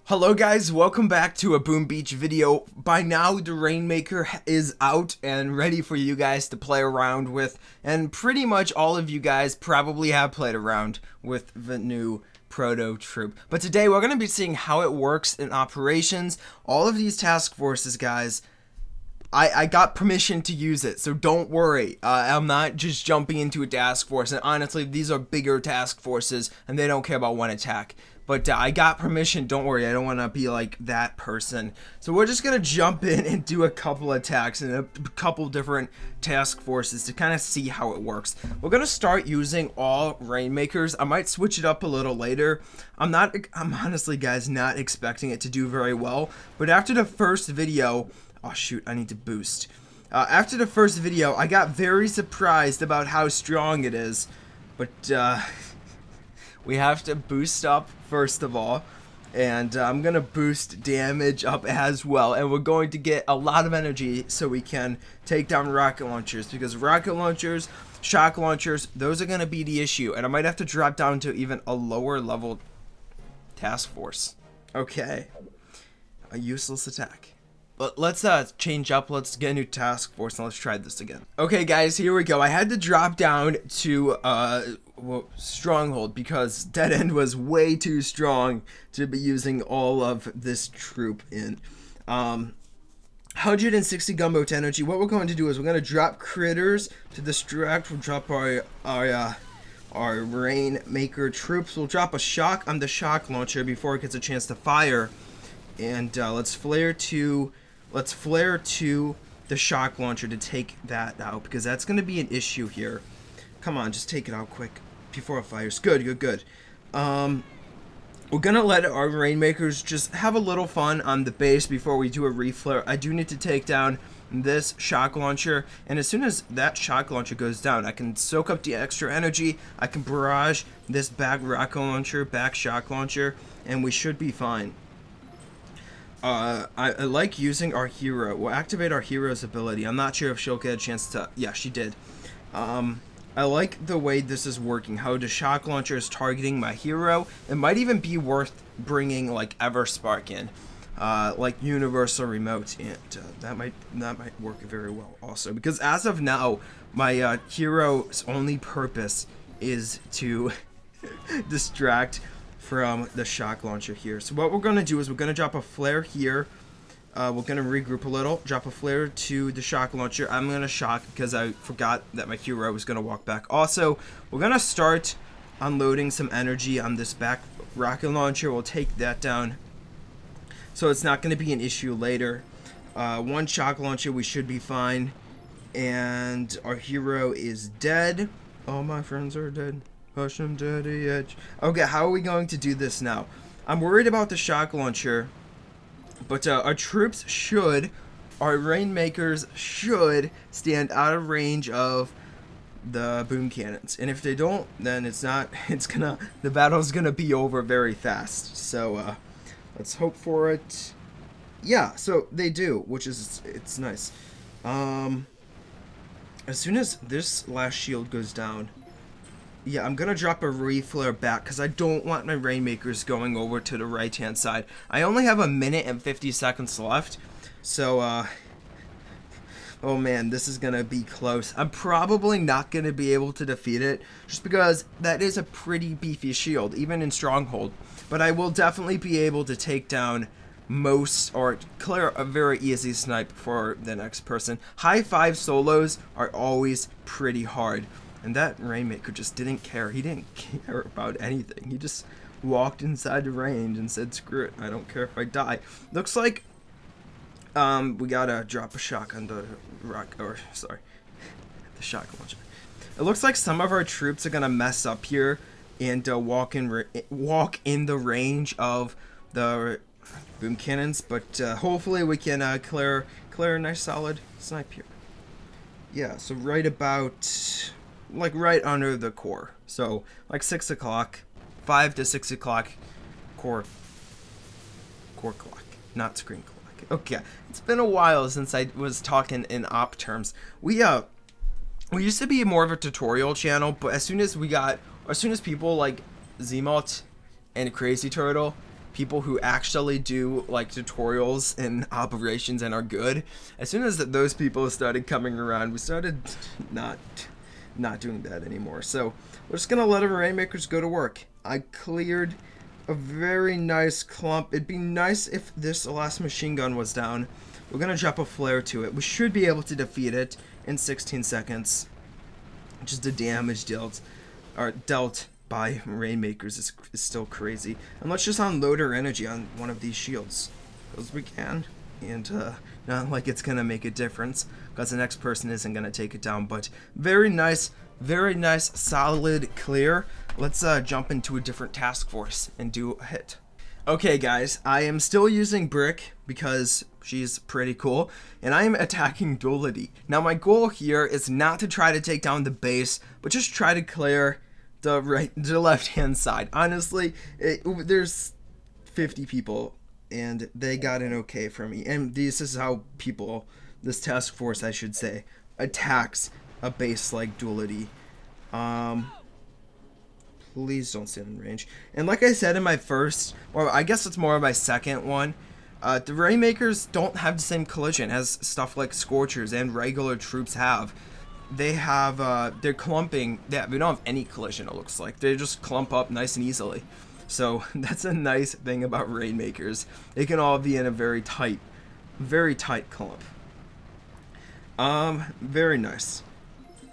Hello guys, welcome back to a Boom Beach video. By now the Rainmaker is out and ready for you guys to play around with, and pretty much all of you guys probably have played around with the new Prototroop. But today we're going to be seeing how it works in operations. All of these task forces, guys, I got permission to use it, so don't worry. I'm not just jumping into a task force, and honestly, these are bigger task forces, and they don't care about one attack. But I got permission, don't worry, I don't want to be like that person. So we're just going to jump in and do a couple attacks and a couple different task forces to kind of see how it works. We're going to start using all Rainmakers. I might switch it up a little later. I'm honestly, guys, not expecting it to do very well. But after the first video... Oh shoot, I need to boost. After the first video, I got very surprised about how strong it is. But we have to boost up first of all. And I'm going to boost damage up as well. And we're going to get a lot of energy so we can take down rocket launchers. Because rocket launchers, shock launchers, those are going to be the issue. And I might have to drop down to even a lower level task force. Okay. A useless attack. But let's change up, let's get a new task force, and let's try this again. Okay guys, here we go. I had to drop down to Stronghold because Dead End was way too strong to be using all of this troop in. 160 gunboat energy. What we're going to do is we're going to drop critters to distract. We'll drop our Rainmaker troops. We'll drop a shock on the shock launcher before it gets a chance to fire. And let's flare to the shock launcher to take that out, because that's going to be an issue here. Come on, just take it out quick before it fires. Good. We're going to let our Rainmakers just have a little fun on the base before we do a reflare. I do need to take down this shock launcher, and as soon as that shock launcher goes down, I can soak up the extra energy. I can barrage this back rocket launcher, back shock launcher, and we should be fine. I like using our hero. We'll activate our hero's ability. I'm not sure if she'll get a chance to... Yeah, she did. I like the way this is working. How the shock launcher is targeting my hero. It might even be worth bringing, like, Everspark in. Like universal remote. And that might work very well also. Because as of now, my hero's only purpose is to distract from the shock launcher here. So what we're going to do is we're going to drop a flare here. We're going to regroup a little, drop a flare to the shock launcher. I'm going to shock because I forgot that my hero was going to walk back. Also, we're going to start unloading some energy on this back rocket launcher. We'll take that down so it's not going to be an issue later. One shock launcher, we should be fine. And our hero is dead. All my friends are dead. Push him to the edge. Okay, how are we going to do this now? I'm worried about the shock launcher, but our troops our Rainmakers should stand out of range of the boom cannons. And if they don't, then the battle's gonna be over very fast. So let's hope for it. Yeah, so they do, which is, it's nice. As soon as this last shield goes down, yeah, I'm going to drop a reflare back because I don't want my Rainmakers going over to the right-hand side. I only have 1 minute and 50 seconds left. So, oh man, this is going to be close. I'm probably not going to be able to defeat it just because that is a pretty beefy shield, even in Stronghold. But I will definitely be able to take down most or clear a very easy snipe for the next person. High 5 solos are always pretty hard. And that Rainmaker just didn't care. He didn't care about anything. He just walked inside the range and said, screw it, I don't care if I die. Looks like we gotta drop a shock on the the shock launcher. It looks like some of our troops are gonna mess up here and walk in the range of the boom cannons, but hopefully we can clear a nice solid snipe here. Yeah, so right about... like right under the core, so like 6 o'clock, 5 to 6 o'clock, core clock, not screen clock. Okay, it's been a while since I was talking in op terms. We used to be more of a tutorial channel, but as soon as people like Zmalt and Crazy Turtle people who actually do like tutorials and operations and are good. As soon as those people started coming around, we started not doing that anymore. So we're just gonna let our Rainmakers go to work. I cleared a very nice clump. It'd be nice if this last machine gun was down. We're gonna drop a flare to it. We should be able to defeat it in 16 seconds. Just the damage dealt by Rainmakers is still crazy. And let's just unload our energy on one of these shields as we can. And not like it's gonna make a difference because the next person isn't gonna take it down. But very nice, solid clear. Let's jump into a different task force and do a hit. Okay guys, I am still using Brick because she's pretty cool, and I am attacking Duality. Now my goal here is not to try to take down the base, but just try to clear the left hand side. Honestly, there's 50 people and they got an okay from me, and this is how this task force I should say, attacks a base like Duality. Please don't stand in range. And like I said in my first, or I guess it's more of my second one, the Rainmakers don't have the same collision as stuff like Scorchers and regular troops have. They have, they're clumping, we don't have any collision, it looks like. They just clump up nice and easily. So that's a nice thing about Rainmakers. They can all be in a very tight clump. Very nice.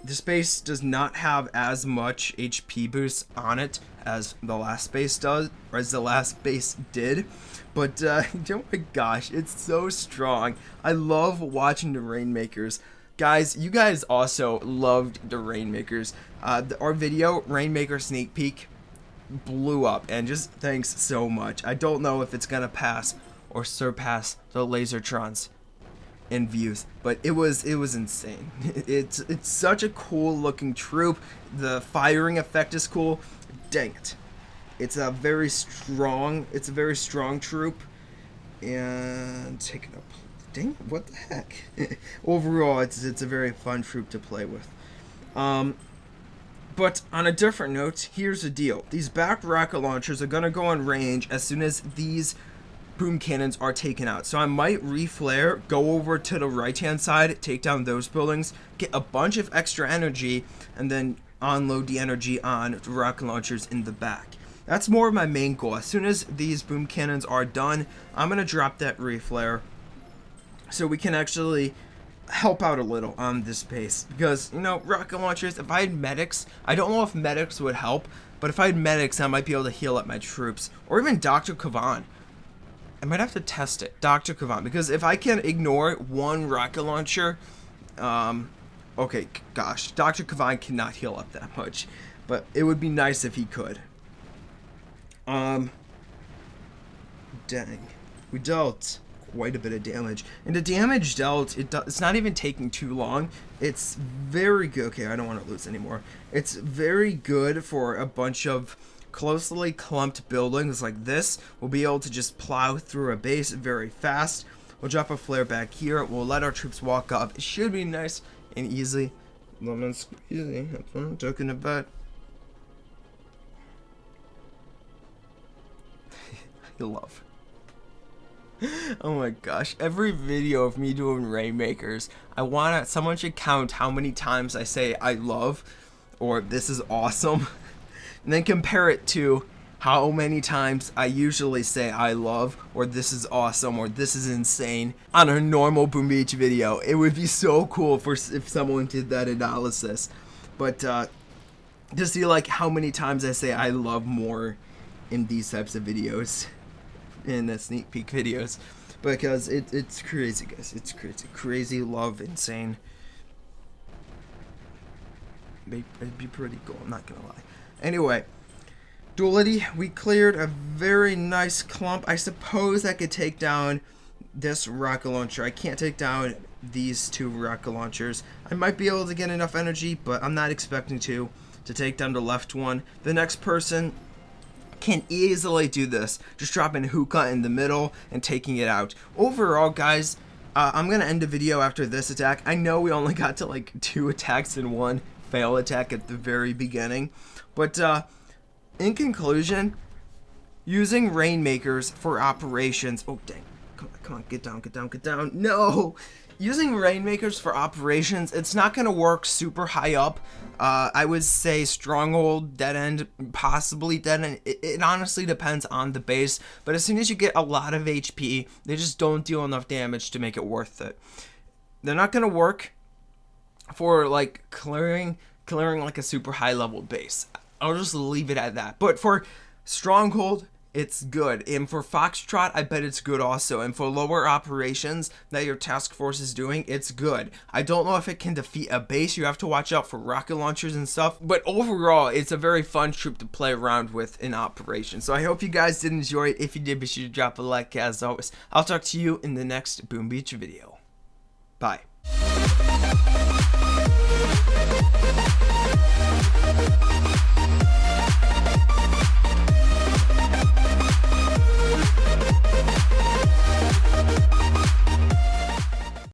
This base does not have as much HP boost on it as the last base does, or as the last base did. But, oh my gosh, it's so strong. I love watching the Rainmakers. Guys, you guys also loved the Rainmakers. Our video, Rainmaker Sneak Peek, blew up, and just thanks so much. I don't know if it's gonna pass or surpass the Lasertrons in views, but it was insane. It's such a cool looking troop. The firing effect is cool. Dang it. It's a very strong troop, and take it up. Dang, what the heck? Overall, it's a very fun troop to play with. But on a different note, here's the deal. These back rocket launchers are gonna go on range as soon as these boom cannons are taken out. So I might reflare, go over to the right hand side, take down those buildings, get a bunch of extra energy, and then unload the energy on the rocket launchers in the back. That's more of my main goal. As soon as these boom cannons are done, I'm gonna drop that reflare so we can actually help out a little on this base. Because, you know, rocket launchers, if I had medics, I don't know if medics would help, but if I had medics, I might be able to heal up my troops. Or even Dr. Kavan. I might have to test it, Dr. Kavan, because if I can ignore one rocket launcher, okay, gosh, Dr. Kavan cannot heal up that much, but it would be nice if he could. Dang, we dealt quite a bit of damage, and the damage dealt, it's not even taking too long. It's very good. Okay, I don't want to lose anymore. It's very good for a bunch of closely clumped buildings like this. We'll be able to just plow through a base very fast. We'll drop a flare back here. We'll let our troops walk up. It should be nice and easy. Lemon squeezy. That's what I'm talking about. I love. Oh my gosh. Every video of me doing Rainmakers, someone should count how many times I say I love or this is awesome. And then compare it to how many times I usually say I love, or this is awesome, or this is insane on a normal Boom Beach video. It would be so cool if someone did that analysis. But to see like how many times I say I love more in these types of videos, in the sneak peek videos, because it's crazy, guys. It's crazy love, insane. It'd be pretty cool, I'm not gonna lie. Anyway, Duality, we cleared a very nice clump. I suppose I could take down this rocket launcher. I can't take down these two rocket launchers. I might be able to get enough energy, but I'm not expecting to take down the left one. The next person can easily do this, just dropping hookah in the middle and taking it out. Overall, guys, I'm gonna end the video after this attack. I know we only got to like 2 attacks in one fail attack at the very beginning, but in conclusion, Using Rainmakers for operations. Oh, dang. Come on, get down. No! Using Rainmakers for operations, it's not going to work super high up. I would say Stronghold, Dead End, possibly Dead End. It honestly depends on the base, but as soon as you get a lot of HP, they just don't deal enough damage to make it worth it. They're not going to work for like clearing like a super high level base. I'll just leave it at that. But for Stronghold, it's good. And for Foxtrot, I bet it's good also. And for lower operations that your task force is doing, it's good. I don't know if it can defeat a base. You have to watch out for rocket launchers and stuff. But overall, it's a very fun troop to play around with in operation. So I hope you guys did enjoy it. If you did, be sure to drop a like as always. I'll talk to you in the next Boom Beach video. Bye.